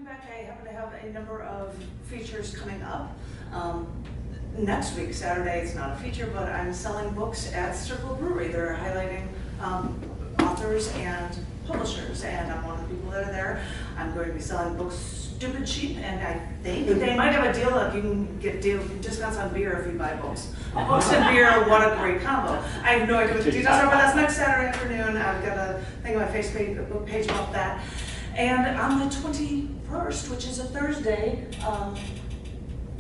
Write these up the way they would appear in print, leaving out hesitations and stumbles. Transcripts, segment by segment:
coming back, I happen to have a number of features coming up. Next week, Saturday, it's not a feature, but I'm selling books at Circle Brewery. They're highlighting authors and publishers, and I'm one of the people that are there. I'm going to be selling books stupid cheap, and I think they might have a deal that you can get discounts on beer if you buy books. Books and beer, what a great combo. I have no idea what the details are, but that's next Saturday afternoon. I've got a thing on my Facebook page about that. And on the 21st, which is a Thursday,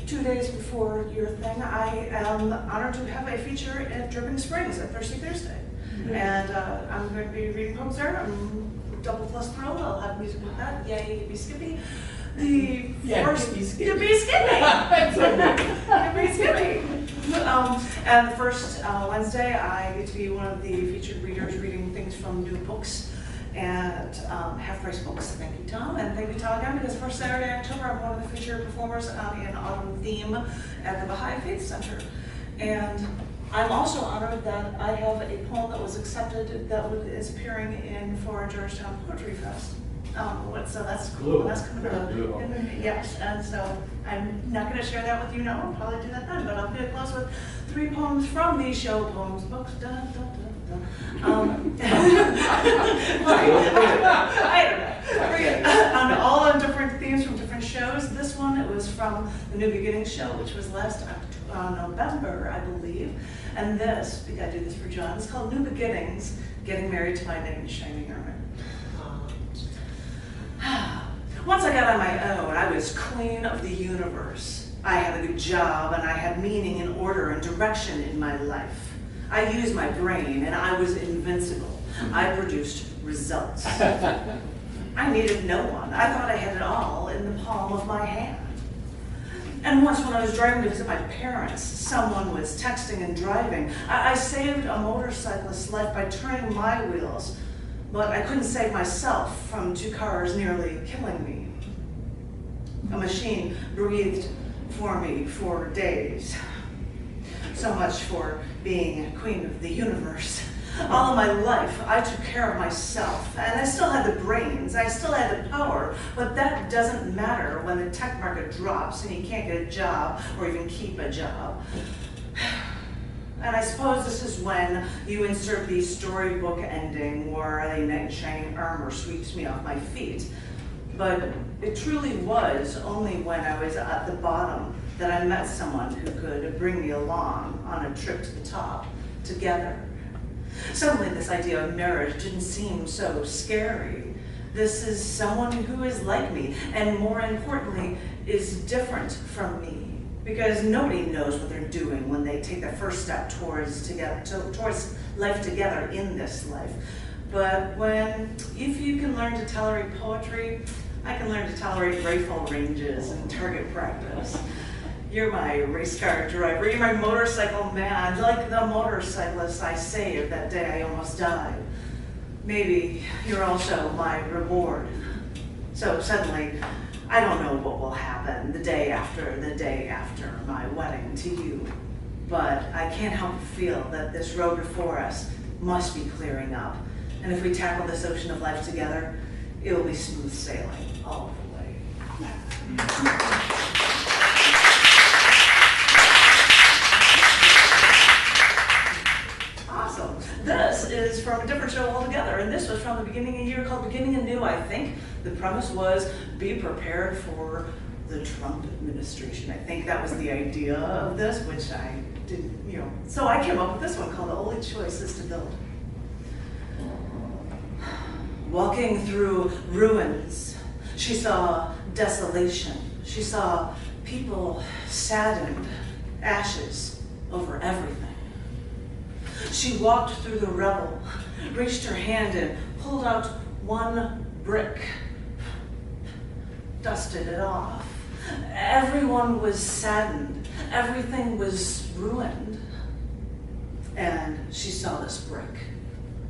2 days before your thing, I am honored to have a feature at Dripping Springs at Thirsty Thursday. And I'm going to be reading poems there. I'm double plus thrilled. I'll have music with that. Yay, be Skippy. The first, be Skippy. Be Skippy. And the first Wednesday, I get to be one of the featured readers reading things from new books at Half Price Books. Thank you, Tom, and thank you, Tom, again, because first Saturday, October, I'm one of the featured performers in Autumn Theme at the Baha'i Faith Center. And I'm also honored that I have a poem that was accepted that is appearing in for Georgetown Poetry Fest. So that's cool. That's coming up. Yes, and so I'm not going to share that with you now. I'll probably do that then, but I'm going to close with 3 poems from the show poems books. I don't know. All on different themes from different shows. This one, it was from the New Beginnings show, which was last November, I believe. And this, I do this for John, it's called New Beginnings, Getting Married to My Knight in Shining Armor. Once I got on my own, I was queen of the universe. I had a good job, and I had meaning and order and direction in my life. I used my brain, and I was invincible. I produced results. I needed no one. I thought I had it all in the palm of my hand. And once when I was driving to visit my parents, someone was texting and driving. I saved a motorcyclist's life by turning my wheels, but I couldn't save myself from 2 cars nearly killing me. A machine breathed for me for days. So much for being queen of the universe. All of my life, I took care of myself, and I still had the brains, I still had the power, but that doesn't matter when the tech market drops and you can't get a job or even keep a job. And I suppose this is when you insert the storybook ending where a knight in shining armor sweeps me off my feet. But it truly was only when I was at the bottom that I met someone who could bring me along on a trip to the top together. Suddenly this idea of marriage didn't seem so scary. This is someone who is like me, and more importantly, is different from me. Because nobody knows what they're doing when they take that first step towards life together in this life. But if you can learn to tolerate poetry, I can learn to tolerate rifle ranges and target practice. You're my race car driver, you're my motorcycle man, like the motorcyclist I saved that day I almost died. Maybe you're also my reward. So suddenly, I don't know what will happen the day after my wedding to you, but I can't help but feel that this road before us must be clearing up. And if we tackle this ocean of life together, it will be smooth sailing all the way. Awesome. This is from a different show altogether, and this was from the beginning of a year called Beginning Anew, I think. The premise was, be prepared for the Trump administration. I think that was the idea of this, which I didn't, So I came up with this one called The Only Choice is to Build. Walking through ruins, she saw desolation. She saw people saddened, ashes over everything. She walked through the rubble, reached her hand and pulled out one brick, dusted it off. Everyone was saddened. Everything was ruined. And she saw this brick,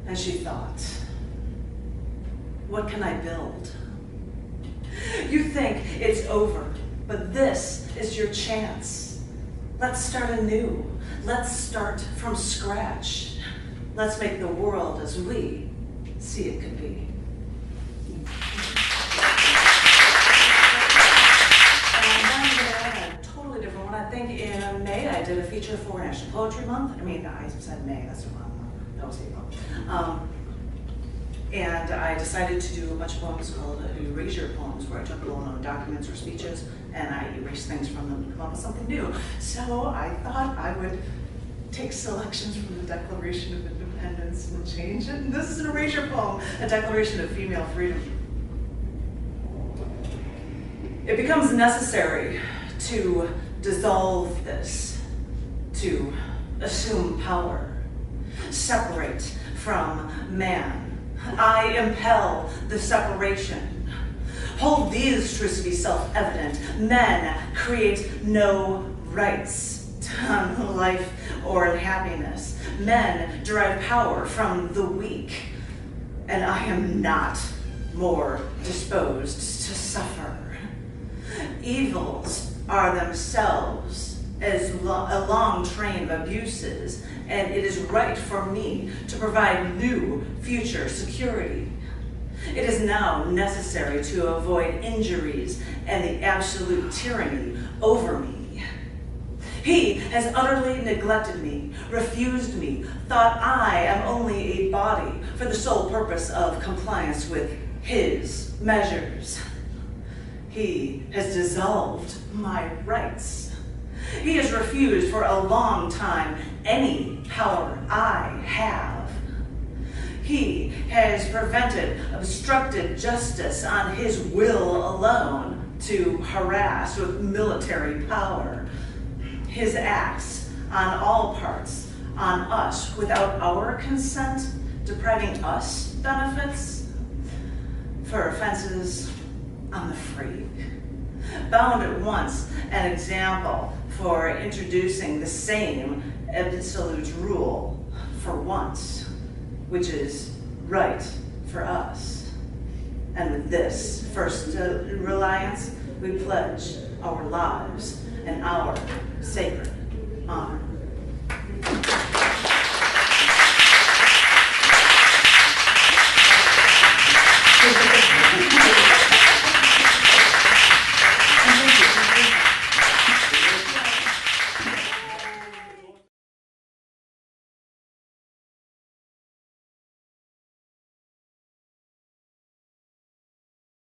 and she thought, what can I build? You think it's over, but this is your chance. Let's start anew. Let's start from scratch. Let's make the world as we see it could be. erasure for National Poetry Month. I mean, I said May, that's the wrong month, that was April. And I decided to do a bunch of poems called erasure poems, where I took well-known documents or speeches and I erased things from them to come up with something new. So I thought I would take selections from the Declaration of Independence and change it. And this is an erasure poem, a declaration of female freedom. It becomes necessary to dissolve this, to assume power, separate from man. I impel the separation. Hold these truths to be self-evident. Men create no rights on life or in happiness. Men derive power from the weak, and I am not more disposed to suffer. Evils are themselves as a long train of abuses, and it is right for me to provide new future security. It is now necessary to avoid injuries and the absolute tyranny over me. He has utterly neglected me, refused me, thought I am only a body for the sole purpose of compliance with his measures. He has dissolved my rights. He has refused for a long time any power I have. He has prevented obstructed justice on his will alone to harass with military power. His acts on all parts, on us without our consent, depriving us benefits for offenses on the free. Bound at once an example for introducing the same absolute rule for once, which is right for us. And with this first reliance, we pledge our lives and our sacred honor.